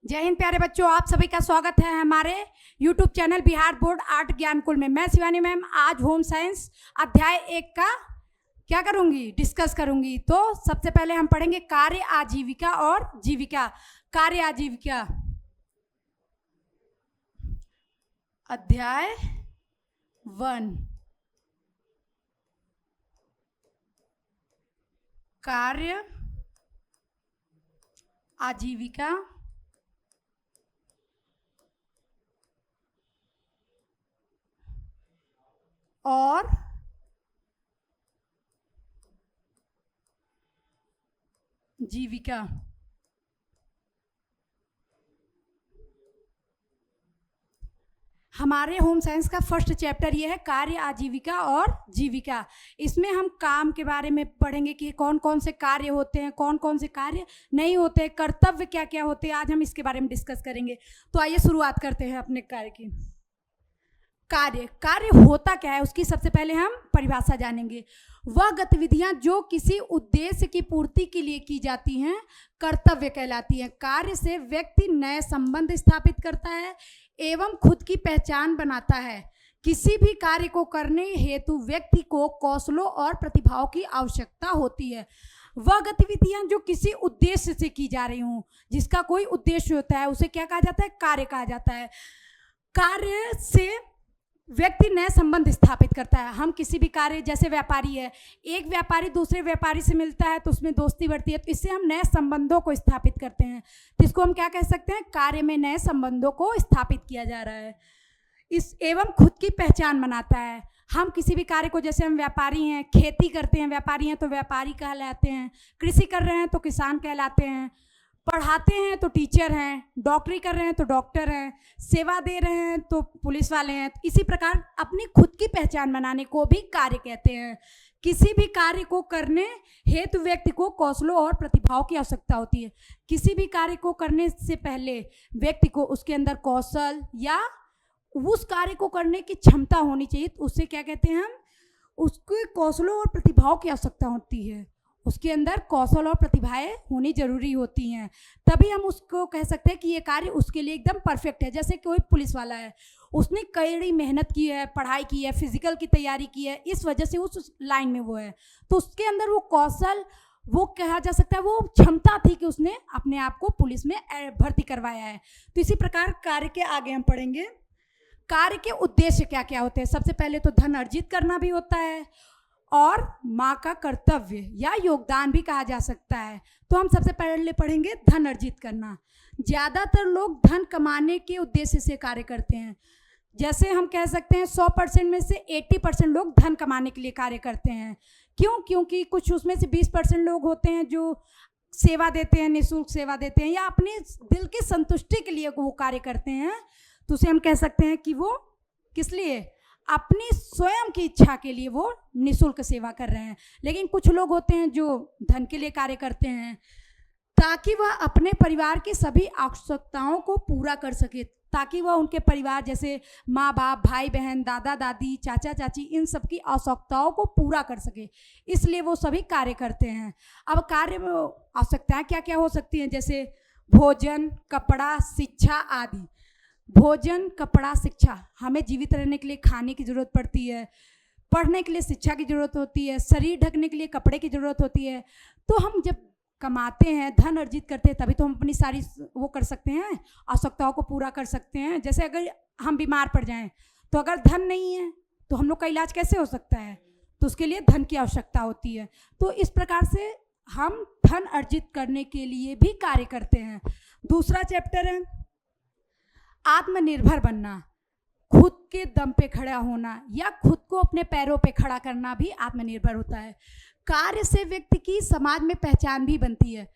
जय हिंद प्यारे बच्चों, आप सभी का स्वागत है हमारे YouTube channel Bihar board art Gyankul में। मैं शिवानी मैम आज होम साइंस अध्याय 1 का क्या करूंगी, डिस्कस करूंगी। तो सबसे पहले हम पढ़ेंगे कार्य आजीविका और जीविका। कार्य आजीविका अध्याय 1। कार्य आजीविका और जीविका। हमारे होम साइंस का फर्स्ट चैप्टर ये है कार्य आजीविका और जीविका। इसमें हम काम के बारे में पढ़ेंगे कि कौन कौन से कार्य होते हैं, कौन कौन से कार्य नहीं होते, कर्तव्य क्या क्या होते हैं। आज हम इसके बारे में डिस्कस करेंगे। तो आइए शुरुआत करते हैं अपने कार्य की। कार्य होता क्या है, उसकी सबसे पहले हम परिभाषा जानेंगे। वह गतिविधियां जो किसी उद्देश्य की पूर्ति के लिए की जाती हैं कर्तव्य कहलाती हैं। कार्य से व्यक्ति नए संबंध स्थापित करता है एवं खुद की पहचान बनाता है। किसी भी कार्य को करने हेतु व्यक्ति को कौशलों और प्रतिभाओं की आवश्यकता होती है। वह गतिविधियां जो किसी उद्देश्य से की जा रही हों, जिसका कोई उद्देश्य होता है, उसे क्या कहा जाता है, कार्य कहा जाता है। कार्य से व्यक्ति नए संबंध स्थापित करता है। हम किसी भी कार्य, जैसे व्यापारी है, एक व्यापारी दूसरे व्यापारी से मिलता है तो उसमें दोस्ती बढ़ती है, तो इससे हम नए संबंधों को स्थापित करते हैं। तो इसको हम क्या कह सकते हैं, कार्य में नए संबंधों को स्थापित किया जा रहा है। इस एवं खुद की पहचान बनाता है। हम किसी भी कार्य को, जैसे हम व्यापारी हैं, खेती करते हैं, व्यापारी हैं तो व्यापारी कहलाते हैं, कृषि कर रहे हैं तो किसान कहलाते हैं, पढ़ाते हैं तो टीचर हैं, डॉक्टरी कर रहे हैं तो डॉक्टर हैं, सेवा दे रहे हैं तो पुलिस वाले हैं। इसी प्रकार अपनी खुद की पहचान बनाने को भी कार्य कहते हैं। किसी भी कार्य को करने हेतु व्यक्ति को कौशलों और प्रतिभाओं की आवश्यकता होती है। किसी भी कार्य को करने से पहले व्यक्ति को उसके अंदर कौशल या उस कार्य को करने की क्षमता होनी चाहिए। तो उससे क्या कहते हैं हम, उसके कौशलों और प्रतिभाओं की आवश्यकता होती है। उसके अंदर कौशल और प्रतिभाएं होनी जरूरी होती हैं, तभी हम उसको कह सकते हैं कि ये कार्य उसके लिए एकदम परफेक्ट है। जैसे कोई पुलिस वाला है, उसने कई मेहनत की है, पढ़ाई की है, फिजिकल की तैयारी की है, इस वजह से उस लाइन में वो है, तो उसके अंदर वो कौशल, वो कहा जा सकता है वो क्षमता थी कि उसने अपने आप को पुलिस में भर्ती करवाया है। तो इसी प्रकार कार्य के आगे हम पढ़ेंगे कार्य के उद्देश्य क्या क्या होते हैं। सबसे पहले तो धन अर्जित करना भी होता है और माँ का कर्तव्य या योगदान भी कहा जा सकता है। तो हम सबसे पहले पढ़ेंगे धन अर्जित करना। ज़्यादातर लोग धन कमाने के उद्देश्य से कार्य करते हैं। जैसे हम कह सकते हैं 100% में से 80% लोग धन कमाने के लिए कार्य करते हैं। क्यों? क्योंकि कुछ उसमें से 20% लोग होते हैं जो सेवा देते हैं, निःशुल्क सेवा देते हैं, या अपने दिल की संतुष्टि के लिए वो कार्य करते हैं। तो उसे हम कह सकते हैं कि वो किस लिए, अपनी स्वयं की इच्छा के लिए वो निःशुल्क सेवा कर रहे हैं। लेकिन कुछ लोग होते हैं जो धन के लिए कार्य करते हैं ताकि वह अपने परिवार की सभी आवश्यकताओं को पूरा कर सके, ताकि वह उनके परिवार जैसे माँ बाप, भाई बहन, दादा दादी, चाचा चाची, इन सब की आवश्यकताओं को पूरा कर सके, इसलिए वो सभी कार्य करते हैं। अब कार्य में आवश्यकताएं क्या क्या हो सकती हैं, जैसे भोजन, कपड़ा, शिक्षा आदि। भोजन, कपड़ा, शिक्षा, हमें जीवित रहने के लिए खाने की ज़रूरत पड़ती है, पढ़ने के लिए शिक्षा की ज़रूरत होती है, शरीर ढकने के लिए कपड़े की ज़रूरत होती है। तो हम जब कमाते हैं, धन अर्जित करते हैं, तभी तो हम अपनी सारी वो कर सकते हैं, आवश्यकताओं को पूरा कर सकते हैं। जैसे अगर हम बीमार पड़ जाएं तो अगर धन नहीं है तो हम लोग का इलाज कैसे हो सकता है, तो उसके लिए धन की आवश्यकता होती है। तो इस प्रकार से हम धन अर्जित करने के लिए भी कार्य करते हैं। दूसरा चैप्टर है आत्मनिर्भर बनना। खुद के दम पे खड़ा होना या खुद को अपने पैरों पे खड़ा करना भी आत्मनिर्भर होता है। कार्य से व्यक्ति की समाज में पहचान भी बनती है।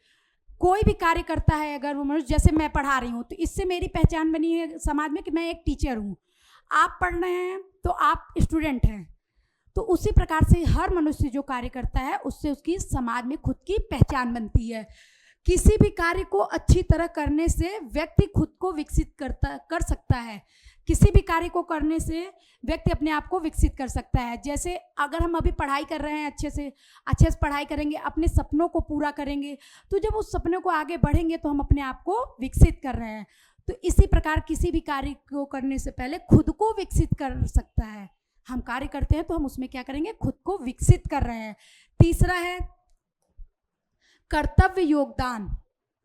कोई भी कार्य करता है, अगर वो मनुष्य, जैसे मैं पढ़ा रही हूँ तो इससे मेरी पहचान बनी है समाज में कि मैं एक टीचर हूँ, आप पढ़ रहे हैं तो आप स्टूडेंट हैं। तो उसी प्रकार से हर मनुष्य जो कार्य करता है उससे उसकी समाज में खुद की पहचान बनती है। किसी भी कार्य को अच्छी तरह करने से व्यक्ति खुद को विकसित कर सकता है। किसी भी कार्य को करने से व्यक्ति अपने आप को विकसित कर सकता है। जैसे अगर हम अभी पढ़ाई कर रहे हैं, अच्छे से पढ़ाई करेंगे, अपने सपनों को पूरा करेंगे, तो जब उस सपनों को आगे बढ़ेंगे तो हम अपने आप को विकसित कर रहे हैं। तो इसी प्रकार किसी भी कार्य को करने से पहले खुद को विकसित कर सकता है। हम कार्य करते हैं तो हम उसमें क्या करेंगे, खुद को विकसित कर रहे हैं। तीसरा है कर्तव्य योगदान।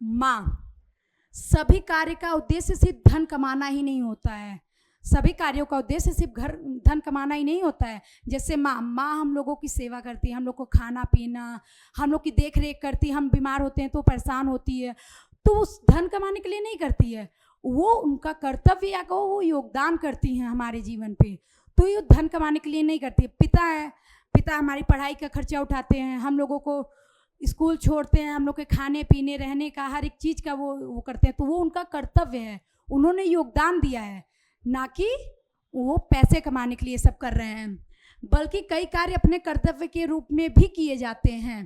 माँ, सभी कार्य का उद्देश्य सिर्फ धन कमाना ही नहीं होता है। सभी कार्यों का उद्देश्य सिर्फ धन कमाना ही नहीं होता है। जैसे माँ हम लोगों की सेवा करती है, हम लोग को खाना पीना, हम लोग की देख रेख करती है। हम बीमार होते हैं तो परेशान होती है, तो उस धन कमाने के लिए नहीं करती है, वो उनका कर्तव्य या कहो वो योगदान करती हैं हमारे जीवन पे, तो ये धन कमाने के लिए नहीं करती है। पिता है, पिता हमारी पढ़ाई का खर्चा उठाते हैं, हम लोगों को स्कूल छोड़ते हैं, हम लोग के खाने पीने रहने का हर एक चीज़ का वो करते हैं, तो वो उनका कर्तव्य है, उन्होंने योगदान दिया है, ना कि वो पैसे कमाने के लिए सब कर रहे हैं। बल्कि कई कार्य अपने कर्तव्य के रूप में भी किए जाते हैं।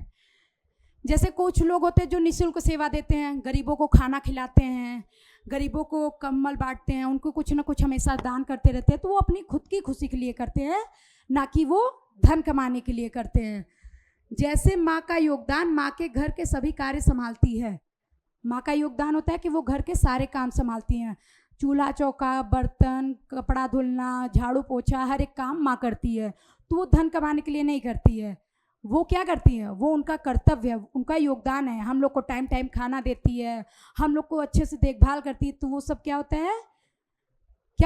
जैसे कुछ लोग होते हैं जो निःशुल्क सेवा देते हैं, गरीबों को खाना खिलाते हैं, गरीबों को कंबल बांटते हैं, उनको कुछ ना कुछ हमेशा दान करते रहते हैं, तो वो अपनी खुद की खुशी के लिए करते हैं, ना कि वो धन कमाने के लिए करते हैं। जैसे माँ का योगदान, माँ के घर के सभी कार्य संभालती है। माँ का योगदान होता है कि वो घर के सारे काम संभालती हैं, चूल्हा चौका, बर्तन, कपड़ा धुलना, झाड़ू पोछा, हर एक काम माँ करती है। तो वो धन कमाने के लिए नहीं करती है, वो क्या करती है, वो उनका कर्तव्य है, उनका योगदान है। हम लोग को टाइम टाइम खाना देती है, हम लोग को अच्छे से देखभाल करती है, तो वो सब क्या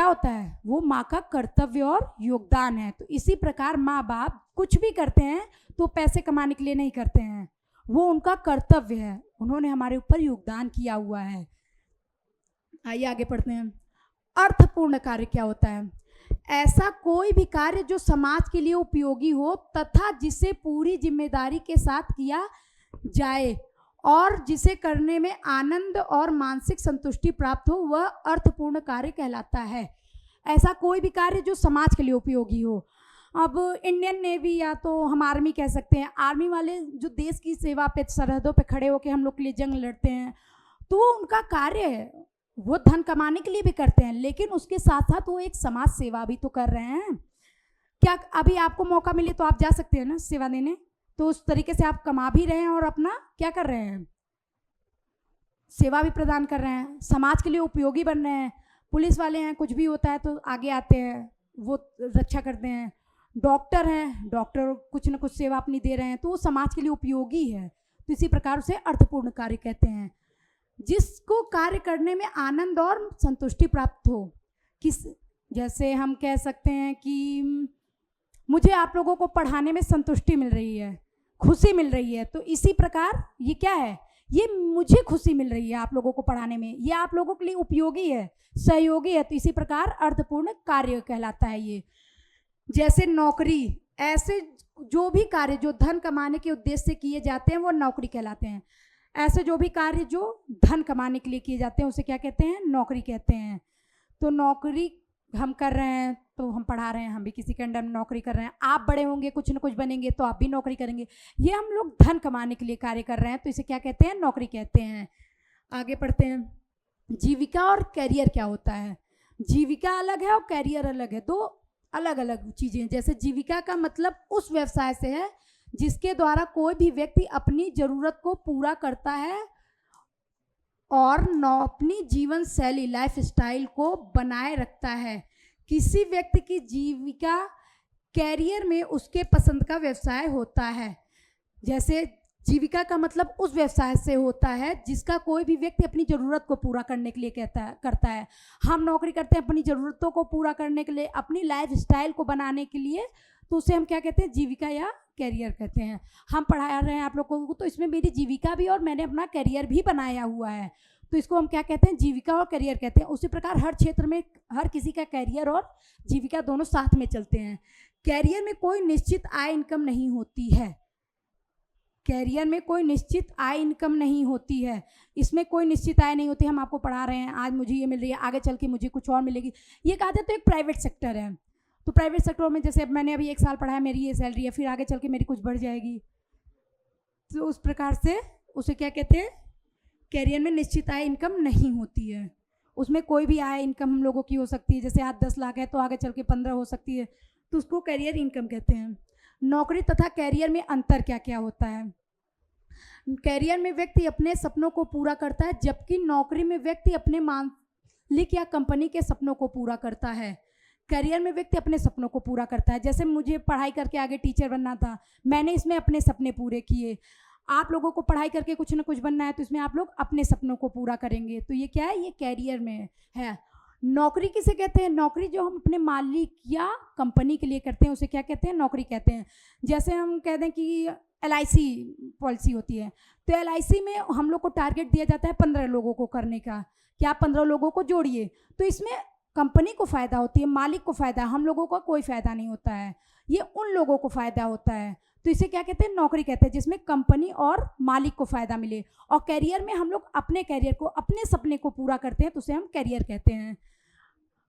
होता है, वो माँ का कर्तव्य और योगदान है। तो इसी प्रकार माँ बाप कुछ भी करते हैं तो पैसे कमाने के लिए नहीं करते हैं, वो उनका कर्तव्य है, उन्होंने हमारे ऊपर योगदान किया हुआ है। आइए आगे पढ़ते हैं। अर्थपूर्ण कार्य क्या होता है? ऐसा कोई भी कार्य जो समाज के लिए उपयोगी हो तथा जिसे पूरी जिम्मेदारी के साथ किया जाए और जिसे करने में आनंद और मानसिक संतुष्टि प्राप्त हो, वह अर्थपूर्ण कार्य कहलाता है। ऐसा कोई भी कार्य जो समाज के लिए उपयोगी हो। अब इंडियन नेवी या तो हम आर्मी कह सकते हैं, आर्मी वाले जो देश की सेवा पे सरहदों पे खड़े होकर हम लोग के लिए जंग लड़ते हैं, तो वो उनका कार्य है, वो धन कमाने के लिए भी करते हैं, लेकिन उसके साथ साथ वो एक समाज सेवा भी तो कर रहे हैं। क्या अभी आपको मौका मिले तो आप जा सकते हैं ना सेवा देने, तो उस तरीके से आप कमा भी रहे हैं और अपना क्या कर रहे हैं, सेवा भी प्रदान कर रहे हैं, समाज के लिए उपयोगी बन रहे हैं। पुलिस वाले हैं, कुछ भी होता है तो आगे आते हैं, वो रक्षा करते हैं। डॉक्टर हैं, डॉक्टर कुछ न कुछ सेवा अपनी दे रहे हैं, तो वो समाज के लिए उपयोगी है। तो इसी प्रकार उसे अर्थपूर्ण कार्य कहते हैं, जिसको कार्य करने में आनंद और संतुष्टि प्राप्त हो। जैसे हम कह सकते हैं कि मुझे आप लोगों को पढ़ाने में संतुष्टि मिल रही है, खुशी मिल रही है, तो इसी प्रकार ये क्या है, ये मुझे खुशी मिल रही है आप लोगों को पढ़ाने में, ये आप लोगों के लिए उपयोगी है, सहयोगी है, तो इसी प्रकार अर्थपूर्ण कार्य कहलाता है ये। जैसे नौकरी, ऐसे जो भी कार्य जो धन कमाने के उद्देश्य से किए जाते हैं वो नौकरी कहलाते हैं। ऐसे जो भी कार्य जो धन कमाने के लिए किए जाते हैं उसे क्या कहते हैं, नौकरी कहते हैं। तो नौकरी हम कर रहे हैं तो हम पढ़ा रहे हैं, हम भी किसी के अंडर में नौकरी कर रहे हैं, आप बड़े होंगे कुछ न कुछ बनेंगे तो आप भी नौकरी करेंगे, ये हम लोग धन कमाने के लिए कार्य कर रहे हैं, तो इसे क्या कहते हैं, नौकरी कहते हैं। आगे पढ़ते हैं। जीविका और कैरियर क्या होता है? जीविका अलग है और कैरियर अलग है, दो अलग अलग चीज़ें। जैसे जीविका का मतलब उस व्यवसाय से है जिसके द्वारा कोई भी व्यक्ति अपनी ज़रूरत को पूरा करता है और अपनी जीवन शैली लाइफ स्टाइल को बनाए रखता है। किसी व्यक्ति की जीविका कैरियर में उसके पसंद का व्यवसाय होता है। जैसे जीविका का मतलब उस व्यवसाय से होता है जिसका कोई भी व्यक्ति अपनी ज़रूरत को पूरा करने के लिए करता है। हम नौकरी करते हैं अपनी ज़रूरतों को पूरा करने के लिए, अपनी लाइफ स्टाइल को बनाने के लिए, तो उसे हम क्या कहते हैं, जीविका या कैरियर कहते हैं। हम पढ़ा रहे हैं आप लोगों को, तो इसमें मेरी जीविका भी और मैंने अपना कैरियर भी बनाया हुआ है, तो इसको हम क्या कहते हैं, जीविका और कैरियर कहते हैं। उसी प्रकार हर क्षेत्र में हर किसी का कैरियर और जीविका दोनों साथ में चलते हैं। कैरियर में कोई निश्चित आय इनकम नहीं होती है, कैरियर में कोई निश्चित आय इनकम नहीं होती है, इसमें कोई निश्चित आय नहीं होती। हम आपको पढ़ा रहे हैं, आज मुझे ये मिल रही है, आगे चल के मुझे कुछ और मिलेगी, ये कहा जाए तो एक प्राइवेट सेक्टर है। तो प्राइवेट सेक्टर में जैसे मैंने अभी 1 साल पढ़ा है, मेरी ये सैलरी है, फिर आगे चल के मेरी कुछ बढ़ जाएगी, तो उस प्रकार से उसे क्या कहते हैं, कैरियर में निश्चित आय इनकम नहीं होती है। उसमें कोई भी आय इनकम हम लोगों की हो सकती है, जैसे आज 10 लाख है तो आगे चल के 15 हो सकती है, तो उसको कैरियर इनकम कहते हैं। नौकरी तथा कैरियर में अंतर क्या क्या होता है? कैरियर में व्यक्ति अपने सपनों को पूरा करता है, जबकि नौकरी में व्यक्ति अपने मालिक या कंपनी के सपनों को पूरा करता है। करियर में व्यक्ति अपने सपनों को पूरा करता है, जैसे मुझे पढ़ाई करके आगे टीचर बनना था, मैंने इसमें अपने सपने पूरे किए। आप लोगों को पढ़ाई करके कुछ ना कुछ बनना है तो इसमें आप लोग अपने सपनों को पूरा करेंगे, तो ये क्या है, ये कैरियर में है। नौकरी किसे कहते हैं? नौकरी जो हम अपने मालिक या कंपनी के लिए करते हैं उसे क्या कहते हैं? नौकरी कहते हैं। जैसे हम कह दें कि LIC पॉलिसी होती है, तो LIC में हम लोग को टारगेट दिया जाता है 15 लोगों को करने का, कि आप 15 लोगों को जोड़िए, तो इसमें कंपनी को फ़ायदा होती है, मालिक को फ़ायदा, हम लोगों का कोई फ़ायदा नहीं होता है, ये उन लोगों को फ़ायदा होता है, तो इसे क्या कहते हैं? नौकरी कहते हैं, जिसमें कंपनी और मालिक को फ़ायदा मिले। और कैरियर में हम लोग अपने कैरियर को, अपने सपने को पूरा करते हैं, तो उसे हम कैरियर कहते हैं।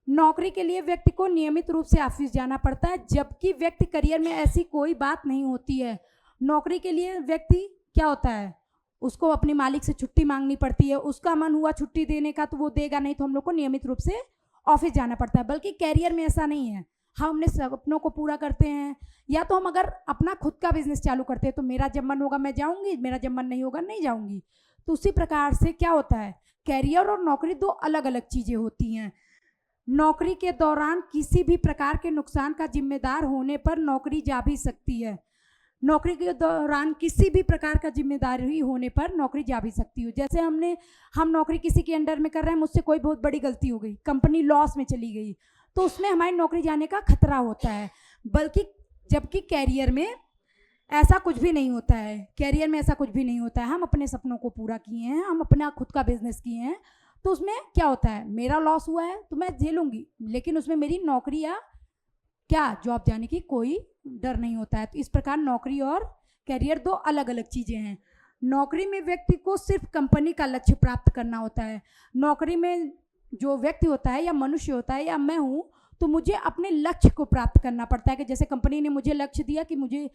नौकरी के लिए व्यक्ति को नियमित रूप से ऑफिस जाना पड़ता है, जबकि व्यक्ति करियर में ऐसी कोई बात नहीं होती है। नौकरी के लिए व्यक्ति क्या होता है, उसको अपने मालिक से छुट्टी मांगनी पड़ती है, उसका मन हुआ छुट्टी देने का तो वो देगा, नहीं तो हम लोग को नियमित रूप से ऑफिस जाना पड़ता है। बल्कि कैरियर में ऐसा नहीं है, हम अपने सपनों को पूरा करते हैं, या तो हम अगर अपना खुद का बिजनेस चालू करते हैं तो मेरा जब मन होगा मैं जाऊंगी, मेरा जब मन नहीं होगा नहीं जाऊंगी। तो उसी प्रकार से क्या होता है, कैरियर और नौकरी दो अलग अलग चीज़ें होती हैं। नौकरी के दौरान किसी भी प्रकार के नुकसान का जिम्मेदार होने पर नौकरी जा भी सकती है। नौकरी के दौरान किसी भी प्रकार का जिम्मेदारी होने पर नौकरी जा भी सकती है। जैसे हम नौकरी किसी के अंडर में कर रहे हैं, मुझसे कोई बहुत बड़ी गलती हो गई, कंपनी लॉस में चली गई, तो उसमें हमारी नौकरी जाने का खतरा होता है। बल्कि जबकि कैरियर में ऐसा कुछ भी नहीं होता है, कैरियर में ऐसा कुछ भी नहीं होता है। हम अपने सपनों को पूरा किए हैं, हम अपना खुद का बिजनेस किए हैं, तो उसमें क्या होता है, मेरा लॉस हुआ है तो मैं झेलूंगी, लेकिन उसमें मेरी नौकरी या क्या जॉब जाने की कोई डर नहीं होता है। तो इस प्रकार नौकरी और कैरियर दो अलग अलग चीज़ें हैं। नौकरी में व्यक्ति को सिर्फ कंपनी का लक्ष्य प्राप्त करना होता है। नौकरी में जो व्यक्ति होता है या मनुष्य होता है या मैं हूँ, तो मुझे अपने लक्ष्य को प्राप्त करना पड़ता है, कि जैसे कंपनी ने मुझे लक्ष्य दिया कि मुझे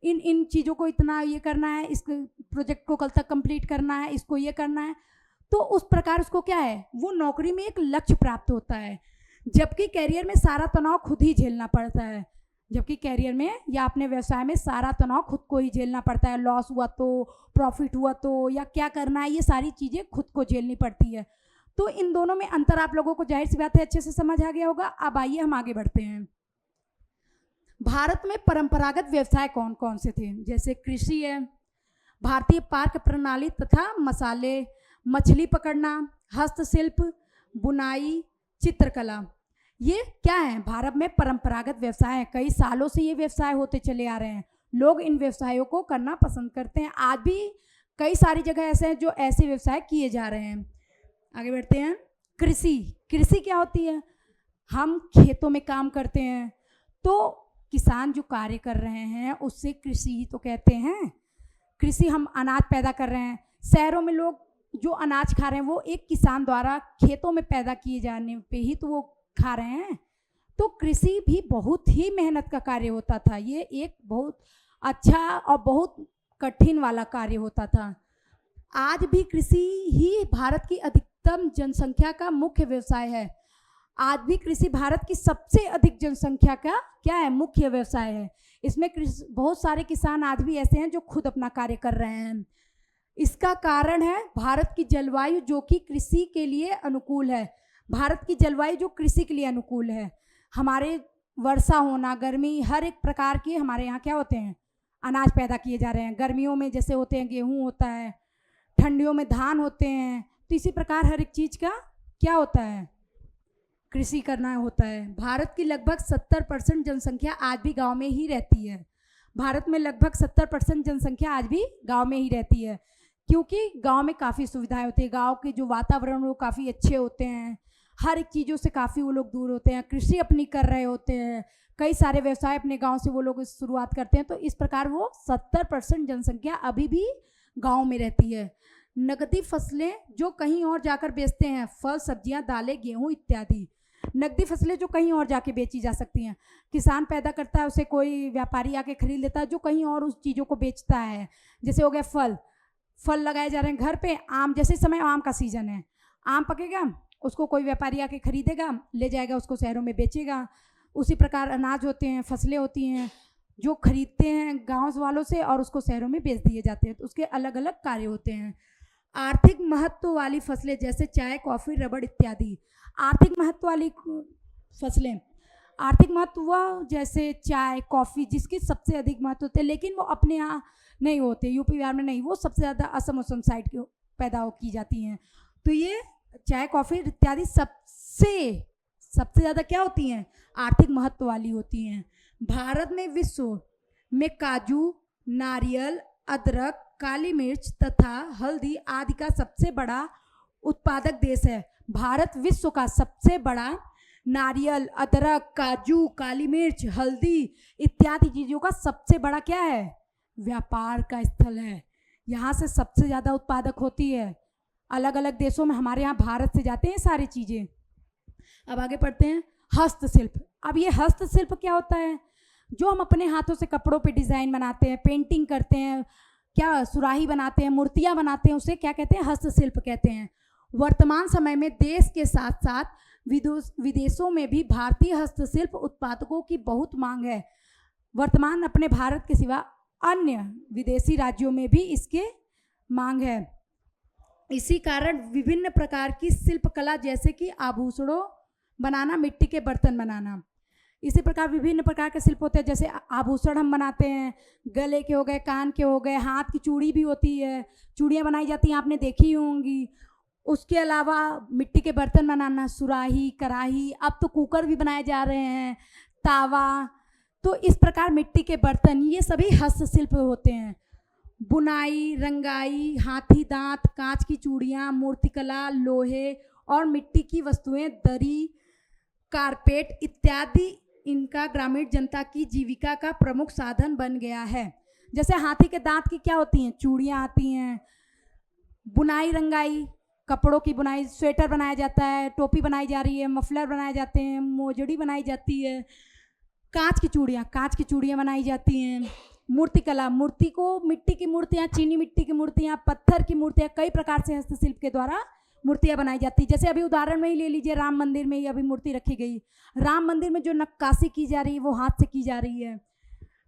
इन चीज़ों को इतना ये करना है, इस प्रोजेक्ट को कल तक कंप्लीट करना है, इसको ये करना है, तो उस प्रकार उसको क्या है, वो नौकरी में एक लक्ष्य प्राप्त होता है। जबकि कैरियर में सारा तनाव खुद ही झेलना पड़ता है। जबकि कैरियर में या अपने व्यवसाय में सारा तनाव खुद को ही झेलना पड़ता है। लॉस हुआ तो, प्रॉफिट हुआ तो, या क्या करना है, ये सारी चीज़ें खुद को झेलनी पड़ती है। तो इन दोनों में अंतर आप लोगों को जाहिर सी बात है अच्छे से समझ आ गया होगा। अब आइए हम आगे बढ़ते हैं। भारत में परंपरागत व्यवसाय कौन कौन से थे? जैसे कृषि है, भारतीय पाक प्रणाली तथा मसाले, मछली पकड़ना, हस्तशिल्प, बुनाई, चित्रकला, ये क्या है, भारत में परंपरागत व्यवसाय है। कई सालों से ये व्यवसाय होते चले आ रहे हैं, लोग इन व्यवसायों को करना पसंद करते हैं। आज भी कई सारी जगह ऐसे हैं जो ऐसे व्यवसाय किए जा रहे हैं। आगे बढ़ते हैं। कृषि, कृषि क्या होती है? हम खेतों में काम करते हैं, तो किसान जो कार्य कर रहे हैं उससे कृषि ही तो कहते हैं। कृषि, हम अनाज पैदा कर रहे हैं। शहरों में लोग जो अनाज खा रहे हैं वो एक किसान द्वारा खेतों में पैदा किए जाने पे ही तो वो खा रहे हैं। तो कृषि भी बहुत ही मेहनत का कार्य होता था, ये एक बहुत अच्छा और बहुत कठिन वाला कार्य होता था। आज भी कृषि ही भारत की अधिकतम जनसंख्या का मुख्य व्यवसाय है। आज भी कृषि भारत की सबसे अधिक जनसंख्या का क्या है, मुख्य व्यवसाय है। इसमें बहुत सारे किसान आज भी ऐसे हैं जो खुद अपना कार्य कर रहे हैं। इसका कारण है भारत की जलवायु जो कि कृषि के लिए अनुकूल है। भारत की जलवायु जो कृषि के लिए अनुकूल है, हमारे वर्षा होना, गर्मी, हर एक प्रकार के हमारे यहाँ क्या होते हैं, अनाज पैदा किए जा रहे हैं। गर्मियों में जैसे होते हैं गेहूँ होता है, ठंडियों में धान होते हैं, तो इसी प्रकार हर एक चीज़ का क्या होता है, कृषि करना होता है। भारत की लगभग 70% जनसंख्या आज भी गाँव में ही रहती है। भारत में लगभग 70% जनसंख्या आज भी गाँव में ही रहती है, क्योंकि गांव में काफ़ी सुविधाएं होती है। गांव के जो वातावरण वो काफ़ी अच्छे होते हैं, हर एक चीज़ों से काफ़ी वो लोग दूर होते हैं, कृषि अपनी कर रहे होते हैं, कई सारे व्यवसाय अपने गांव से वो लोग शुरुआत करते हैं। तो इस प्रकार वो 70% जनसंख्या अभी भी गांव में रहती है। नकदी फसलें जो कहीं और जाकर बेचते हैं, फल, सब्जियां, दालें, गेहूँ इत्यादि। नकदी फसलें जो कहीं और जाके बेची जा सकती हैं, किसान पैदा करता है, उसे कोई व्यापारी आके खरीद लेता है जो कहीं और उस चीज़ों को बेचता है। जैसे हो गया फल लगाए जा रहे हैं घर पे, आम, जैसे इस समय आम का सीज़न है, आम पकेगा, उसको कोई व्यापारी आके खरीदेगा, ले जाएगा, उसको शहरों में बेचेगा। उसी प्रकार अनाज होते हैं, फसलें होती हैं जो खरीदते हैं गांव वालों से और उसको शहरों में बेच दिए जाते हैं। तो उसके अलग अलग कार्य होते हैं। आर्थिक महत्व वाली फसलें जैसे चाय, कॉफ़ी, रबड़ इत्यादि। आर्थिक महत्व वाली फसलें, आर्थिक महत्व वह जैसे चाय, कॉफ़ी जिसकी सबसे अधिक महत्व होते हैं, लेकिन वो अपने यहाँ नहीं होते, यूपी बिहार में नहीं, वो सबसे ज़्यादा असम असम साइड की पैदा की जाती हैं। तो ये चाय, कॉफ़ी इत्यादि सबसे ज़्यादा क्या होती हैं, आर्थिक महत्व वाली होती हैं। भारत में विश्व में काजू, नारियल, अदरक, काली मिर्च तथा हल्दी आदि का सबसे बड़ा उत्पादक देश है। भारत विश्व का सबसे बड़ा नारियल, अदरक, काजू, काली मिर्च, हल्दी इत्यादि चीज़ों का सबसे बड़ा क्या है, व्यापार का स्थल है। यहाँ से सबसे ज़्यादा उत्पादक होती है। अलग अलग देशों में, हमारे यहाँ भारत से जाते हैं सारी चीज़ें। अब आगे पढ़ते हैं हस्तशिल्प। अब ये हस्तशिल्प क्या होता है, जो हम अपने हाथों से कपड़ों पे डिज़ाइन बनाते हैं, पेंटिंग करते हैं, क्या सुराही बनाते हैं, मूर्तियाँ बनाते हैं, उसे क्या कहते हैं, हस्तशिल्प कहते हैं। वर्तमान समय में देश के साथ साथ विदेशों में भी भारतीय हस्तशिल्प उत्पादकों की बहुत मांग है। वर्तमान अपने भारत के सिवा अन्य विदेशी राज्यों में भी इसके मांग है। इसी कारण विभिन्न प्रकार की शिल्पकला जैसे कि आभूषणों बनाना, मिट्टी के बर्तन बनाना, इसी प्रकार विभिन्न प्रकार के शिल्प होते हैं। जैसे आभूषण हम बनाते हैं, गले के हो गए, कान के हो गए, हाथ की चूड़ी भी होती है, चूड़ियाँ बनाई जाती हैं, आपने देखी होंगी। उसके अलावा मिट्टी के बर्तन बनाना, सुराही, कढ़ाई, अब तो कुकर भी बनाए जा रहे हैं, तावा। तो इस प्रकार मिट्टी के बर्तन ये सभी हस्तशिल्प होते हैं। बुनाई, रंगाई, हाथी दांत, कांच की चूड़ियाँ, मूर्तिकला, लोहे और मिट्टी की वस्तुएं, दरी, कारपेट इत्यादि इनका ग्रामीण जनता की जीविका का प्रमुख साधन बन गया है। जैसे हाथी के दांत की क्या होती हैं, चूड़ियाँ आती हैं। बुनाई, रंगाई, कपड़ों की बुनाई, स्वेटर बनाया जाता है, टोपी बनाई जा रही है, मफलर बनाए जाते हैं, मोजड़ी बनाई जाती है। कांच की चूड़ियाँ बनाई जाती हैं। मूर्तिकला, मूर्ति को मिट्टी की मूर्तियाँ, चीनी मिट्टी की मूर्तियाँ, पत्थर की मूर्तियाँ, कई प्रकार से हस्तशिल्प के द्वारा मूर्तियाँ बनाई जाती है। जैसे अभी उदाहरण में ही ले लीजिए, राम मंदिर में ही अभी मूर्ति रखी गई। राम मंदिर में जो नक्काशी की जा रही है वो हाथ से की जा रही है।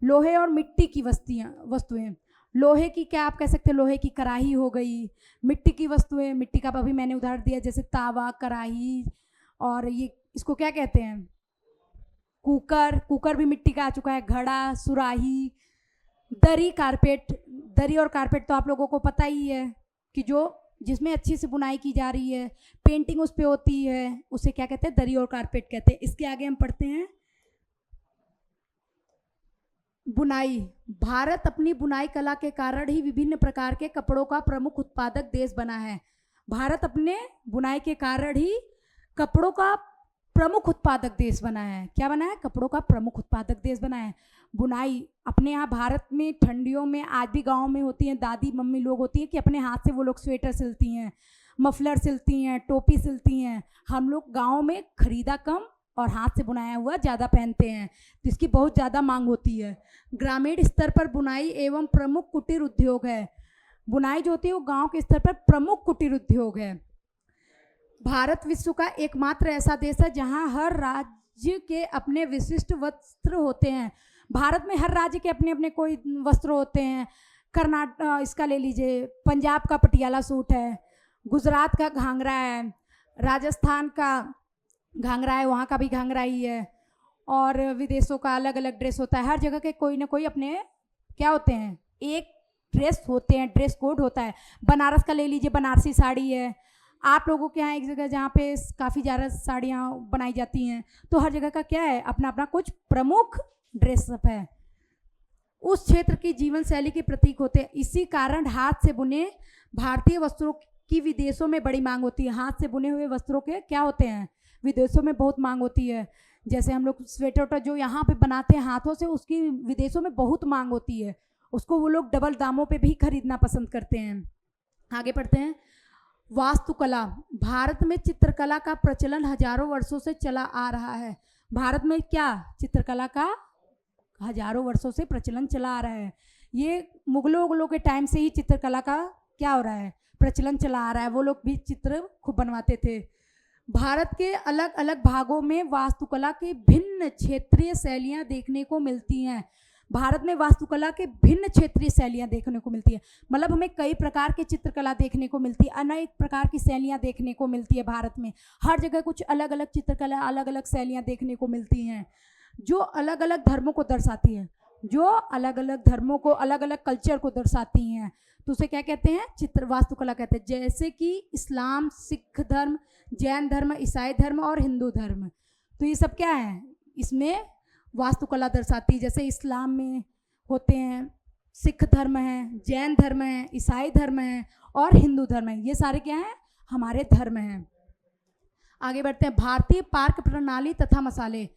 लोहे और मिट्टी की वस्तुएं, लोहे की क्या आप कह सकते हैं, लोहे की कढ़ाई हो गई। मिट्टी की वस्तुएं, मिट्टी का अभी मैंने उदाहरण दिया, जैसे तावा, कढ़ाई, और ये इसको क्या कहते हैं, कुकर भी मिट्टी का आ चुका है। घड़ा, सुराही, दरी, कारपेट। दरी और कारपेट तो आप लोगों को पता ही है कि जिसमें अच्छी से बुनाई की जा रही है, पेंटिंग उस पे होती है, उसे क्या कहते हैं, दरी और कारपेट कहते हैं। इसके आगे हम पढ़ते हैं बुनाई। भारत अपनी बुनाई कला के कारण ही विभिन्न प्रकार के कपड़ों का प्रमुख उत्पादक देश बना है। भारत अपने बुनाई के कारण ही कपड़ों का प्रमुख उत्पादक देश बना है। क्या बना है, कपड़ों का प्रमुख उत्पादक देश बना है। बुनाई अपने यहाँ भारत में ठंडियों में आज भी गाँव में होती हैं, दादी मम्मी लोग होती हैं कि अपने हाथ से वो लोग स्वेटर सिलती हैं, मफलर सिलती हैं, टोपी सिलती हैं। हम लोग गाँव में खरीदा कम और हाथ से बुनाया हुआ ज़्यादा पहनते हैं, तो इसकी बहुत ज़्यादा मांग होती है। ग्रामीण स्तर पर बुनाई एवं प्रमुख कुटीर उद्योग है। बुनाई जो होती है वो गाँव के स्तर पर प्रमुख कुटीर उद्योग है। भारत विश्व का एकमात्र ऐसा देश है जहाँ हर राज्य के अपने विशिष्ट वस्त्र होते हैं। भारत में हर राज्य के अपने अपने कोई वस्त्र होते हैं। कर्नाटक इसका ले लीजिए, पंजाब का पटियाला सूट है, गुजरात का घाघरा है, राजस्थान का घाघरा है, वहाँ का भी घाघरा ही है, और विदेशों का अलग अलग ड्रेस होता है। हर जगह के कोई ना कोई अपने क्या होते हैं, एक ड्रेस होते हैं, ड्रेस कोड होता है। बनारस का ले लीजिए, बनारसी साड़ी है। आप लोगों के यहाँ एक जगह जहाँ पे काफ़ी ज़्यादा साड़ियाँ बनाई जाती हैं, तो हर जगह का क्या है, अपना अपना कुछ प्रमुख ड्रेसअप है, उस क्षेत्र की जीवन शैली के प्रतीक होते हैं। इसी कारण हाथ से बुने भारतीय वस्त्रों की विदेशों में बड़ी मांग होती है। हाथ से बुने हुए वस्त्रों के क्या होते हैं, विदेशों में बहुत मांग होती है। जैसे हम लोग स्वेटर वेटर जो यहाँ पे बनाते हैं हाथों से, उसकी विदेशों में बहुत मांग होती है, उसको वो लोग डबल दामों पे भी खरीदना पसंद करते हैं। आगे पढ़ते हैं वास्तुकला। भारत में चित्रकला का प्रचलन हजारों वर्षों से चला आ रहा है। भारत में क्या, चित्रकला का हजारों वर्षों से प्रचलन चला आ रहा है। ये मुगलों के टाइम से ही चित्रकला का क्या हो रहा है, प्रचलन चला आ रहा है। वो लोग भी चित्र खूब बनवाते थे। भारत के अलग अलग भागों में वास्तुकला के भिन्न क्षेत्रीय शैलियाँ देखने को मिलती हैं। भारत में वास्तुकला के भिन्न क्षेत्रीय शैलियाँ देखने को मिलती है, मतलब हमें कई प्रकार की चित्रकला देखने को मिलती है, अनेक प्रकार की शैलियाँ देखने को मिलती है। भारत में हर जगह कुछ अलग अलग चित्रकला, अलग अलग शैलियाँ देखने को मिलती हैं जो अलग अलग धर्मों को दर्शाती हैं, जो अलग अलग धर्मों को, अलग अलग कल्चर को दर्शाती हैं। तो उसे क्या कहते हैं? चित्र वास्तुकला कहते हैं। जैसे कि इस्लाम, सिख धर्म, जैन धर्म, ईसाई धर्म और हिंदू धर्म, तो ये सब क्या है? इसमें वास्तुकला दर्शाती है। जैसे इस्लाम में होते हैं, सिख धर्म है, जैन धर्म है, ईसाई धर्म है और हिंदू धर्म है। ये सारे क्या हैं? हमारे धर्म हैं। आगे बढ़ते हैं। भारतीय पाक प्रणाली तथा मसाले।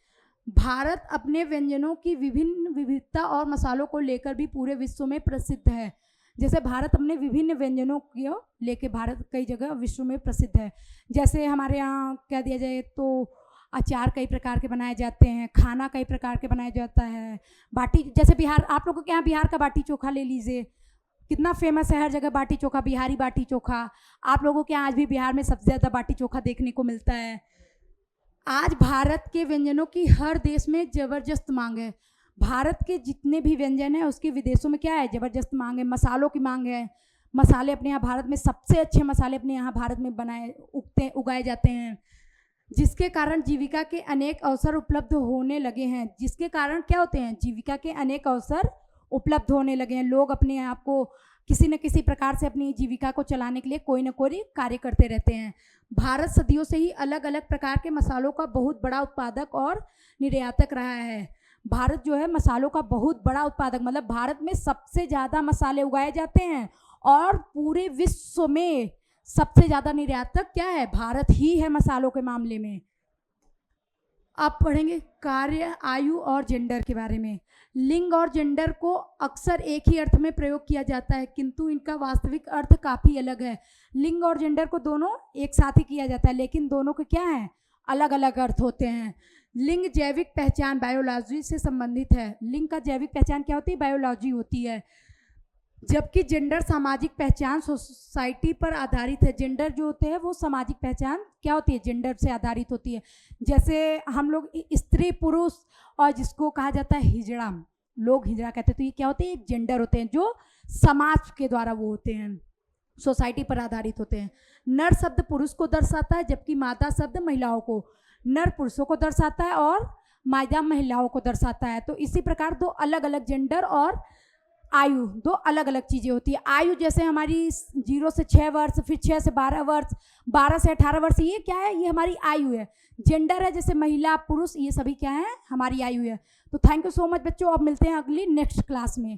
भारत अपने व्यंजनों की विभिन्न विविधता और मसालों को लेकर भी पूरे विश्व में प्रसिद्ध है। जैसे भारत अपने विभिन्न व्यंजनों को लेकर भारत कई जगह विश्व में प्रसिद्ध है। जैसे हमारे यहाँ कह दिया जाए तो अचार कई प्रकार के बनाए जाते हैं, खाना कई प्रकार के बनाया जाता है, बाटी, जैसे बिहार, आप लोगों के यहाँ बिहार का बाटी चोखा ले लीजिए, कितना फेमस है हर जगह बाटी चोखा, बिहारी बाटी चोखा। आप लोगों के यहाँ आज भी बिहार में सबसे ज़्यादा बाटी चोखा देखने को मिलता है। आज भारत के व्यंजनों की हर देश में ज़बरदस्त मांग है। भारत के जितने भी व्यंजन हैं उसके विदेशों में क्या है? ज़बरदस्त मांग है, मसालों की मांग है। मसाले अपने यहाँ भारत में, सबसे अच्छे मसाले अपने यहाँ भारत में उगाए जाते हैं, जिसके कारण जीविका के अनेक अवसर उपलब्ध होने लगे हैं। जिसके कारण क्या होते हैं? जीविका के अनेक अवसर उपलब्ध होने लगे हैं। लोग अपने आप को किसी न किसी प्रकार से अपनी जीविका को चलाने के लिए कोई न कोई कार्य करते रहते हैं। भारत सदियों से ही अलग अलग प्रकार के मसालों का बहुत बड़ा उत्पादक और निर्यातक रहा है। भारत जो है मसालों का बहुत बड़ा उत्पादक, मतलब भारत में सबसे ज़्यादा मसाले उगाए जाते हैं और पूरे विश्व में सबसे ज़्यादा निर्यातक क्या है? भारत ही है मसालों के मामले में। आप पढ़ेंगे कार्य, आयु और जेंडर के बारे में। लिंग और जेंडर को अक्सर एक ही अर्थ में प्रयोग किया जाता है, किंतु इनका वास्तविक अर्थ काफ़ी अलग है। लिंग और जेंडर को दोनों एक साथ ही किया जाता है, लेकिन दोनों के क्या हैं? अलग अलग अर्थ होते हैं। लिंग जैविक पहचान, बायोलॉजी से संबंधित है। लिंग का जैविक पहचान क्या होती है? बायोलॉजी होती है। जबकि जेंडर सामाजिक पहचान, सोसाइटी पर आधारित है। जेंडर जो होते हैं वो सामाजिक पहचान क्या होती है? जेंडर से आधारित होती है। जैसे हम लोग स्त्री, पुरुष और जिसको कहा जाता है हिजड़ा, लोग हिजड़ा कहते हैं, तो ये क्या होते हैं? एक जेंडर होते हैं जो समाज के द्वारा वो होते हैं, सोसाइटी पर आधारित होते हैं। नर शब्द पुरुष को दर्शाता है, जबकि मादा शब्द महिलाओं को, नर पुरुषों को दर्शाता है और मादा महिलाओं को दर्शाता है। तो इसी प्रकार दो अलग अलग जेंडर और आयु, दो अलग अलग चीज़ें होती है। आयु जैसे हमारी 0 से 6 वर्ष, फिर 6 से 12 वर्ष, 12 से 18 वर्ष, ये क्या है? ये हमारी आयु है। जेंडर है जैसे महिला, पुरुष, ये सभी क्या है? हमारी आयु है। तो थैंक यू सो मच बच्चों। अब मिलते हैं अगली नेक्स्ट क्लास में।